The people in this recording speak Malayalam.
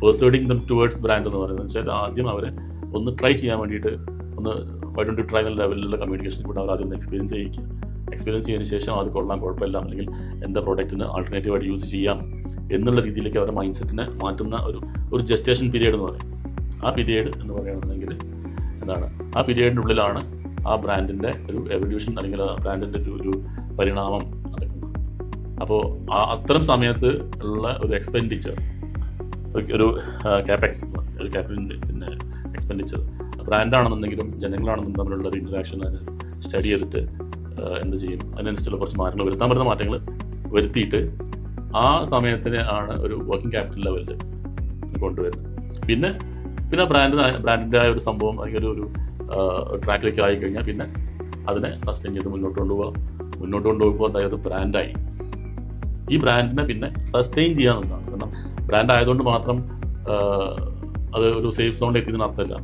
പെർസ്വേഡിങ് ദം ടുവേർഡ്സ് ബ്രാൻഡ് എന്ന് പറയുന്നത് വെച്ചാൽ ആദ്യം അവരെ ഒന്ന് ട്രൈ ചെയ്യാൻ വേണ്ടിയിട്ട് ഒന്ന് വൈ ഡോണ്ട് യു ട്രൈ എന്ന ലെവലിലുള്ള കമ്മ്യൂണിക്കേഷൻ കൂടെ അവർ ആദ്യം എക്സ്പീരിയൻസ് ചെയ്തതിന് ശേഷം അത് കൊള്ളാൻ കുഴപ്പമില്ല, അല്ലെങ്കിൽ എൻ്റെ പ്രോഡക്റ്റിന് ആൾട്ടർനേറ്റീവായിട്ട് യൂസ് ചെയ്യാം എന്നുള്ള രീതിയിലേക്ക് അവരുടെ മൈൻഡ് സെറ്റിനെ മാറ്റുന്ന ഒരു ജസ്റ്റേഷൻ പീരീഡ് എന്ന് പറയും. ആ പീരീഡ് എന്ന് പറയുകയാണെന്നുണ്ടെങ്കിൽ എന്താണ്, ആ പീരീഡിനുള്ളിലാണ് ആ ബ്രാൻഡിൻ്റെ ഒരു എവല്യൂഷൻ അല്ലെങ്കിൽ ആ ബ്രാൻഡിൻ്റെ ഒരു പരിണാമം നടക്കുന്നത്. അപ്പോൾ അത്തരം സമയത്ത് ഉള്ള ഒരു എക്സ്പെൻഡിച്ചർ, ഒരു ക്യാപെക്സ്, ഒരു ക്യാപിറ്റലിൻ്റെ പിന്നെ എക്സ്പെൻഡിച്ചർ ബ്രാൻഡാണെന്നുണ്ടെങ്കിലും ജനങ്ങളാണെന്നും തമ്മിലുള്ള ഒരു ഇൻട്രാക്ഷൻ അത് സ്റ്റഡി ചെയ്തിട്ട് എന്ത് ചെയ്യും, അതിനനുസരിച്ചുള്ള കുറച്ച് മാറ്റങ്ങൾ വരുത്താൻ പറ്റുന്ന മാറ്റങ്ങൾ വരുത്തിയിട്ട് ആ സമയത്തിന് ആണ് ഒരു വർക്കിംഗ് ക്യാപിറ്റൽ ലെവലിൽ കൊണ്ടുവരുന്നത്. പിന്നെ ബ്രാൻഡിൻ്റെ ആ ഒരു സംഭവം അല്ലെങ്കിൽ ഒരു ട്രാക്കിലേക്ക് ആയിക്കഴിഞ്ഞാൽ പിന്നെ അതിനെ സസ്റ്റെയിൻ ചെയ്ത് മുന്നോട്ട് കൊണ്ടുപോകുമ്പോൾ അതായത് ബ്രാൻഡായി. ഈ ബ്രാൻഡിനെ പിന്നെ സസ്റ്റെയിൻ ചെയ്യാമെന്നതാണ്. കാരണം ബ്രാൻഡ് ആയതുകൊണ്ട് മാത്രം അത് ഒരു സേഫ് സോണിൽ എത്തിയതിന് അർത്ഥമില്ല.